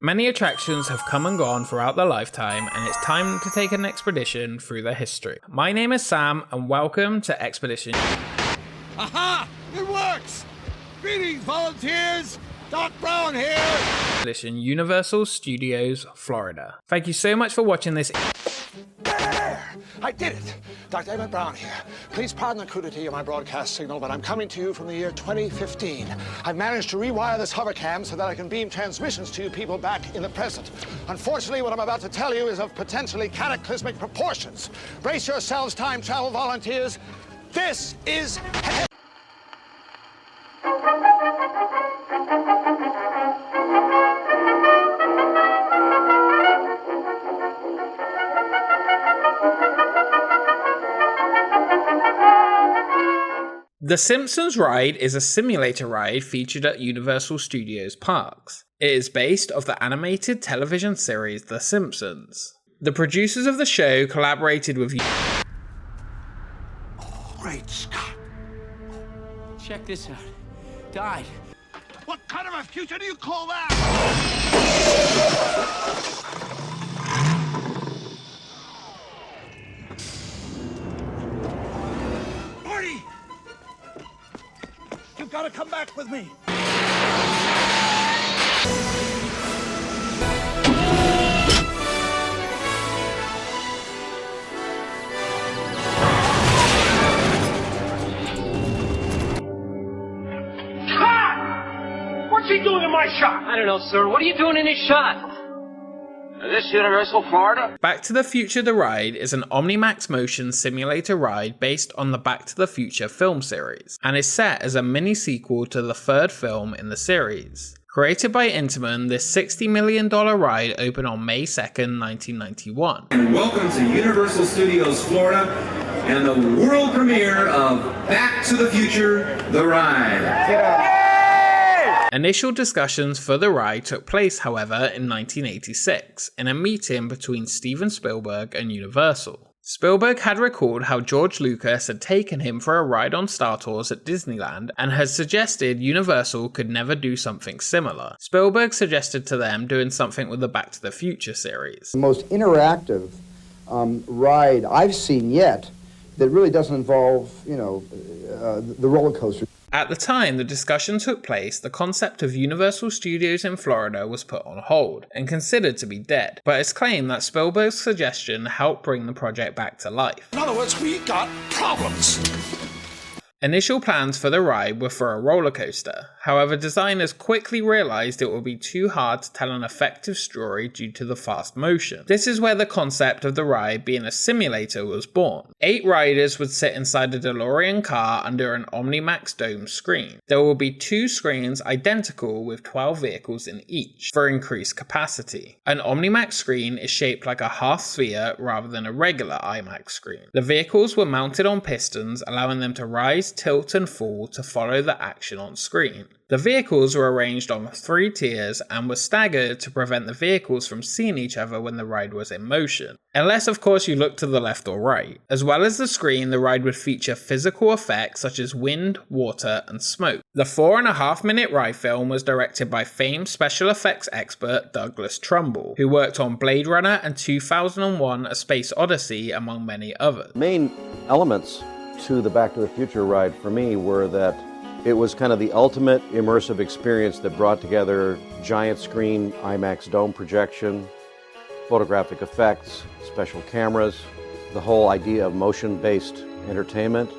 Many attractions have come and gone throughout their lifetime, and it's time to take an expedition through their history. My name is Sam, and welcome to Expedition. Aha! It works! Greetings, volunteers! Doc Brown here! Expedition Universal Studios, Florida. Thank you so much for watching this. There! I did it! Dr. Emmett Brown here. Please pardon the crudity of my broadcast signal, but I'm coming to you from the year 2015. I've managed to rewire this hovercam so that I can beam transmissions to you people back in the present. Unfortunately, what I'm about to tell you is of potentially cataclysmic proportions. Brace yourselves, time travel volunteers. This is... The Simpsons Ride is a simulator ride featured at Universal Studios parks. It is based off the animated television series The Simpsons. The producers of the show collaborated with... Great Scott! Check this out. Died. What kind of a future do you call that? Marty! You've got to come back with me. What's he doing in my shot? I don't know, sir. What are you doing in this shot? Is this Universal Florida? Back to the Future The Ride is an Omnimax motion simulator ride based on the Back to the Future film series, and is set as a mini-sequel to the third film in the series. Created by Intamin, this $60 million ride opened on May 2nd, 1991. And welcome to Universal Studios Florida and the world premiere of Back to the Future The Ride. Initial discussions for the ride took place, however, in 1986, in a meeting between Steven Spielberg and Universal. Spielberg had recalled how George Lucas had taken him for a ride on Star Tours at Disneyland and had suggested Universal could never do something similar. Spielberg suggested to them doing something with the Back to the Future series. The most interactive ride I've seen yet that really doesn't involve, the roller coaster. At the time the discussion took place, the concept of Universal Studios in Florida was put on hold and considered to be dead, but it's claimed that Spielberg's suggestion helped bring the project back to life. In other words, we got problems. Initial plans for the ride were for a roller coaster. However, designers quickly realized it would be too hard to tell an effective story due to the fast motion. This is where the concept of the ride being a simulator was born. 8 riders would sit inside a Delorean car under an Omnimax dome screen. There will be 2 screens identical with 12 vehicles in each for increased capacity. An Omnimax screen is shaped like a half sphere rather than a regular IMAX screen. The vehicles were mounted on pistons, allowing them to rise, tilt and fall to follow the action on screen. The vehicles were arranged on 3 tiers and were staggered to prevent the vehicles from seeing each other when the ride was in motion. Unless of course you look to the left or right. As well as the screen, the ride would feature physical effects such as wind, water and smoke. The 4.5-minute ride film was directed by famed special effects expert Douglas Trumbull, who worked on Blade Runner and 2001 A Space Odyssey among many others. Main elements to the Back to the Future ride for me were that it was kind of the ultimate immersive experience that brought together giant screen IMAX dome projection, photographic effects, special cameras, the whole idea of motion-based entertainment.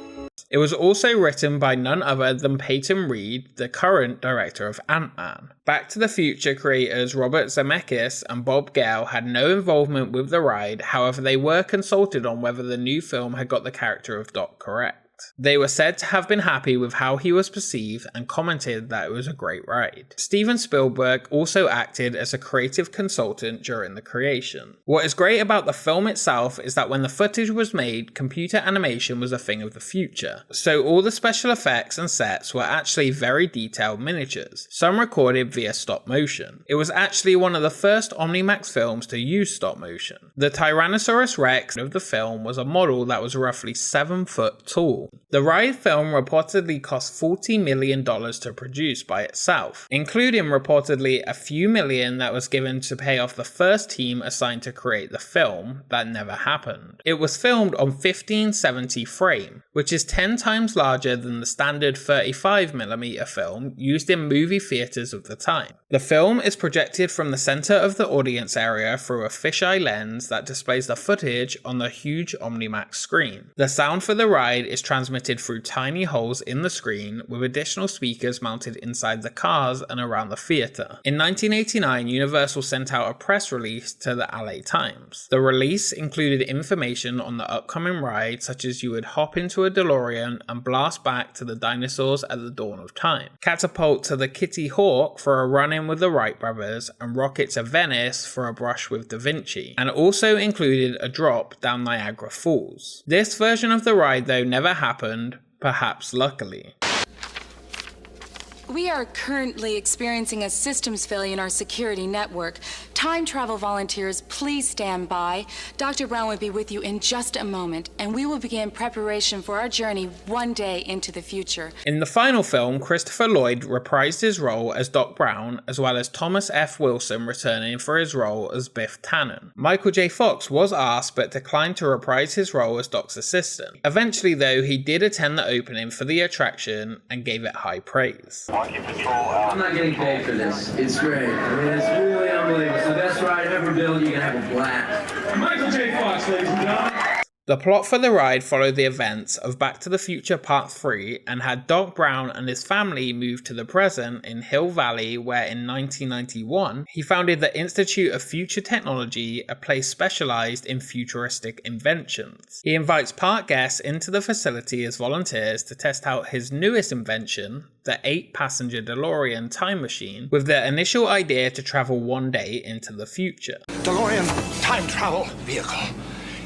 It was also written by none other than Peyton Reed, the current director of Ant-Man. Back to the Future creators Robert Zemeckis and Bob Gale had no involvement with the ride, however they were consulted on whether the new film had got the character of Doc correct. They were said to have been happy with how he was perceived and commented that it was a great ride. Steven Spielberg also acted as a creative consultant during the creation. What is great about the film itself is that when the footage was made, computer animation was a thing of the future. So all the special effects and sets were actually very detailed miniatures, some recorded via stop motion. It was actually one of the first Omnimax films to use stop motion. The Tyrannosaurus Rex of the film was a model that was roughly 7 foot tall. The ride film reportedly cost $40 million to produce by itself, including reportedly a few million that was given to pay off the first team assigned to create the film. That never happened. It was filmed on 1570 frame, which is 10 times larger than the standard 35mm film used in movie theaters of the time. The film is projected from the center of the audience area through a fisheye lens that displays the footage on the huge OmniMax screen. The sound for the ride is transmitted through tiny holes in the screen with additional speakers mounted inside the cars and around the theater. In 1989, Universal sent out a press release to the LA Times. The release included information on the upcoming ride, such as you would hop into a DeLorean and blast back to the dinosaurs at the dawn of time, catapult to the Kitty Hawk for a run-in with the Wright brothers, and rocket to Venice for a brush with Da Vinci, and also included a drop down Niagara Falls. This version of the ride though never happened, perhaps luckily. We are currently experiencing a systems failure in our security network. Time travel volunteers, please stand by. Dr. Brown will be with you in just a moment, and we will begin preparation for our journey one day into the future. In the final film, Christopher Lloyd reprised his role as Doc Brown, as well as Thomas F. Wilson returning for his role as Biff Tannen. Michael J. Fox was asked but declined to reprise his role as Doc's assistant. Eventually though, he did attend the opening for the attraction and gave it high praise. I'm not getting paid for this. It's great. I mean, it's really unbelievable. It's the best ride ever built. You're going to have a blast. Michael J. Fox, ladies and gentlemen. The plot for the ride followed the events of Back to the Future Part 3 and had Doc Brown and his family move to the present in Hill Valley, where in 1991 he founded the Institute of Future Technology, a place specialized in futuristic inventions. He invites park guests into the facility as volunteers to test out his newest invention, the 8-passenger DeLorean time machine, with the initial idea to travel one day into the future. DeLorean time travel vehicle.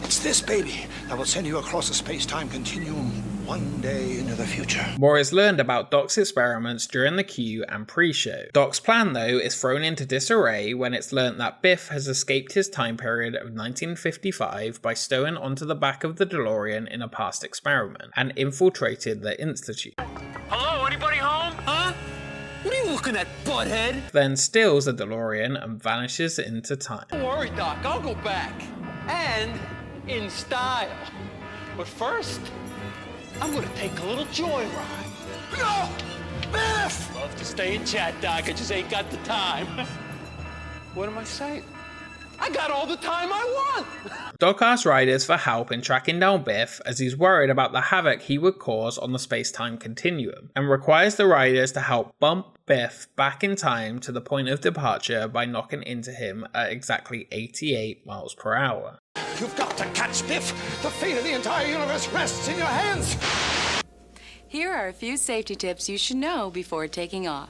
It's this baby that will send you across a space-time continuum one day into the future. More is learned about Doc's experiments during the queue and pre-show. Doc's plan, though, is thrown into disarray when it's learnt that Biff has escaped his time period of 1955 by stowing onto the back of the DeLorean in a past experiment and infiltrated the Institute. Hello, anybody home? Huh? What are you looking at, butthead? Then steals the DeLorean and vanishes into time. Don't worry, Doc. I'll go back. And in style. But first, I'm gonna take a little joyride. No! Biff! Love to stay and chat, Doc. I just ain't got the time. What am I saying? I got all the time I want! Doc asks riders for help in tracking down Biff as he's worried about the havoc he would cause on the space-time continuum, and requires the riders to help bump Biff back in time to the point of departure by knocking into him at exactly 88 miles per hour. You've got to catch Biff! The fate of the entire universe rests in your hands! Here are a few safety tips you should know before taking off.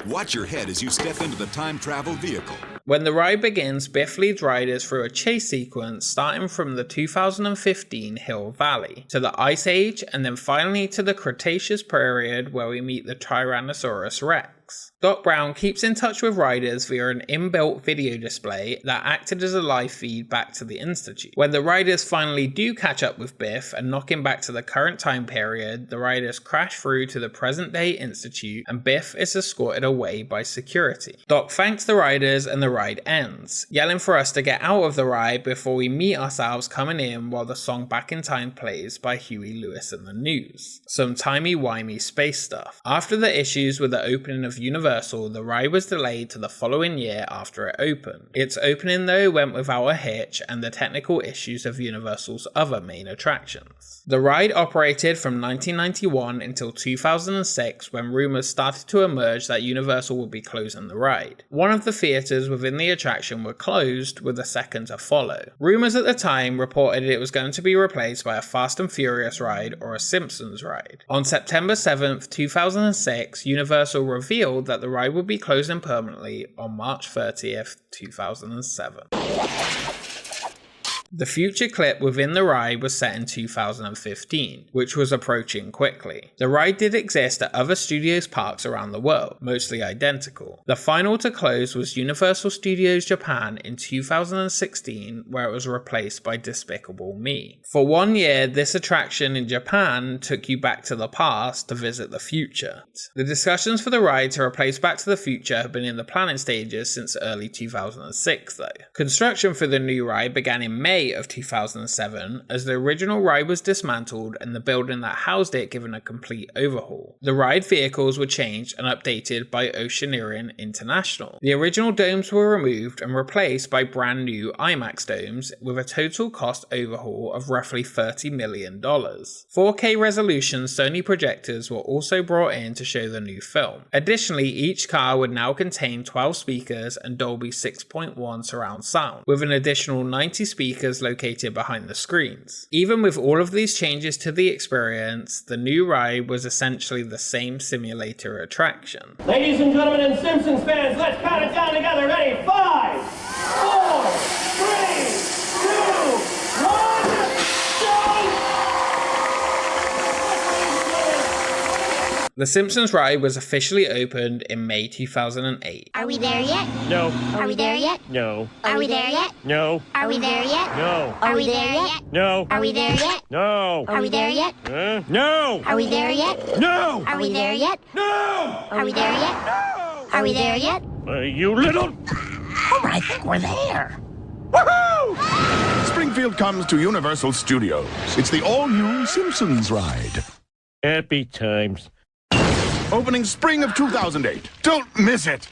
Watch your head as you step into the time travel vehicle. When the ride begins, Biff leads riders through a chase sequence starting from the 2015 Hill Valley, to the Ice Age, and then finally to the Cretaceous period where we meet the Tyrannosaurus Rex. Doc Brown keeps in touch with riders via an inbuilt video display that acted as a live feed back to the Institute. When the riders finally do catch up with Biff and knock him back to the current time period, the riders crash through to the present day Institute and Biff is escorted away by security. Doc thanks the riders and the ride ends, yelling for us to get out of the ride before we meet ourselves coming in while the song Back in Time plays by Huey Lewis and the News. Some timey-wimey space stuff. After the issues with the opening of Universal, the ride was delayed to the following year after it opened. Its opening though went without a hitch and the technical issues of Universal's other main attractions. The ride operated from 1991 until 2006 when rumours started to emerge that Universal would be closing the ride. One of the theatres within the attraction were closed, with a second to follow. Rumours at the time reported it was going to be replaced by a Fast and Furious ride or a Simpsons ride. On September 7th, 2006, Universal revealed that the ride would be closing permanently on March 30th, 2007. The future clip within the ride was set in 2015, which was approaching quickly. The ride did exist at other studios parks around the world, mostly identical. The final to close was Universal Studios Japan in 2016, where it was replaced by Despicable Me. For 1 year, this attraction in Japan took you back to the past to visit the future. The discussions for the ride to replace Back to the Future have been in the planning stages since early 2006 though. Construction for the new ride began in May of 2007 as the original ride was dismantled and the building that housed it given a complete overhaul. The ride vehicles were changed and updated by Oceaneering International. The original domes were removed and replaced by brand new IMAX domes with a total cost overhaul of roughly $30 million. 4K resolution Sony projectors were also brought in to show the new film. Additionally, each car would now contain 12 speakers and Dolby 6.1 surround sound, with an additional 90 speakers located behind the screens. Even with all of these changes to the experience, the new ride was essentially the same simulator attraction. Ladies and gentlemen and Simpsons fans, let's count it down together. Ready? 5, 4, 3, 2, 1, go! The Simpsons Ride was officially opened in May 2008. Are we there yet? No. Are we there yet? No. Are we there yet? No. Are we there yet? No. Are we there yet? No. Are we there yet? No. Are we there yet? No. Are we there yet? No. Are we there yet? No. Are we there yet? No. Are we there yet? You little... Oh, I think we're there. Woohoo! Springfield comes to Universal Studios. It's the all-new Simpsons Ride. Happy times. Opening spring of 2008. Don't miss it!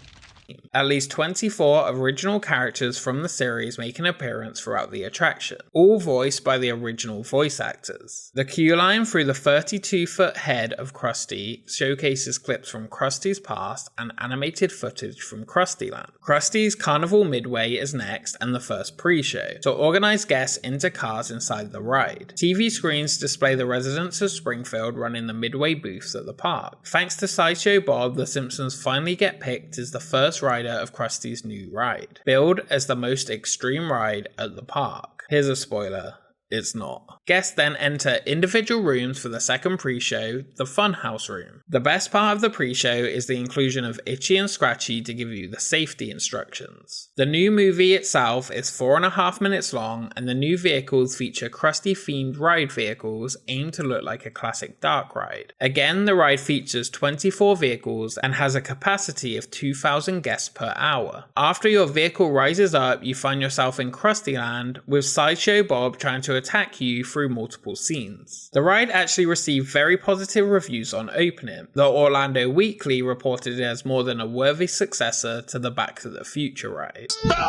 At least 24 original characters from the series make an appearance throughout the attraction, all voiced by the original voice actors. The queue line through the 32-foot head of Krusty showcases clips from Krusty's past and animated footage from Krustyland. Krusty's Carnival Midway is next and the first pre-show, to organize guests into cars inside the ride. TV screens display the residents of Springfield running the Midway booths at the park. Thanks to Sideshow Bob, the Simpsons finally get picked as the first rider of Krusty's new ride, billed as the most extreme ride at the park. Here's a spoiler. It's not. Guests then enter individual rooms for the second pre-show, the Funhouse Room. The best part of the pre-show is the inclusion of Itchy and Scratchy to give you the safety instructions. The new movie itself is 4.5 minutes long, and the new vehicles feature Krusty-themed ride vehicles aimed to look like a classic dark ride. Again, the ride features 24 vehicles and has a capacity of 2,000 guests per hour. After your vehicle rises up, you find yourself in Krustyland, with Sideshow Bob trying to attack you through multiple scenes. The ride actually received very positive reviews on opening. The Orlando Weekly reported it as more than a worthy successor to the Back to the Future ride. What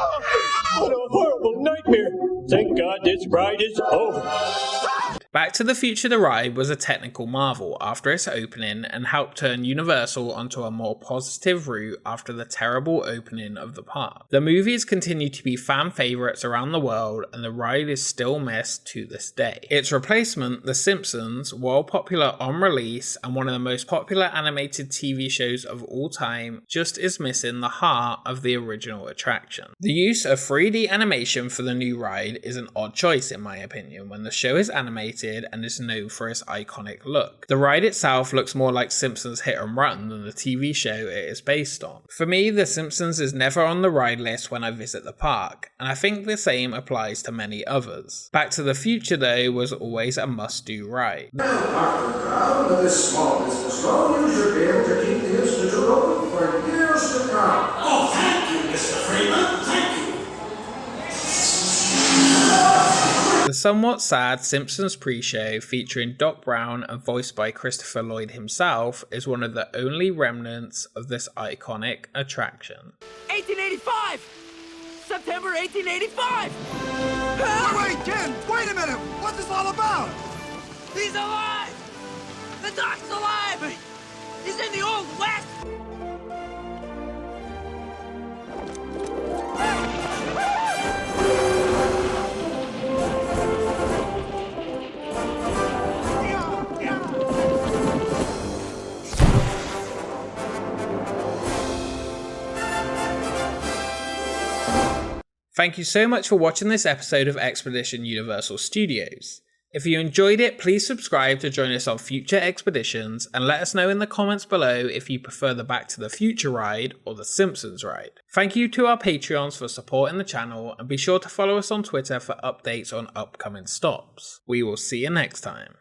a horrible nightmare! Thank God this ride is over. Back to the Future the ride was a technical marvel after its opening and helped turn Universal onto a more positive route after the terrible opening of the park. The movies continue to be fan favourites around the world and the ride is still missed to this day. Its replacement, The Simpsons, while popular on release and one of the most popular animated TV shows of all time, just is missing the heart of the original attraction. The use of 3D animation for the new ride is an odd choice in my opinion when the show is animated and is known for its iconic look. The ride itself looks more like Simpsons Hit and Run than the TV show it is based on. For me, The Simpsons is never on the ride list when I visit the park, and I think the same applies to many others. Back to the Future though was always a must-do ride. Now, with this small business loan, you should be able to keep the Institute open for years to come. Oh, thank you, Mr. Freeman. Thank you. The somewhat sad Simpsons pre-show featuring Doc Brown and voiced by Christopher Lloyd himself is one of the only remnants of this iconic attraction. 1885! September 1885! Wait, Ken! Wait a minute! What's this all about? He's alive! The Doc's alive! He's in the Old West! Thank you so much for watching this episode of Expedition Universal Studios. If you enjoyed it, please subscribe to join us on future expeditions, and let us know in the comments below if you prefer the Back to the Future ride or the Simpsons ride. Thank you to our Patreons for supporting the channel, and be sure to follow us on Twitter for updates on upcoming stops. We will see you next time.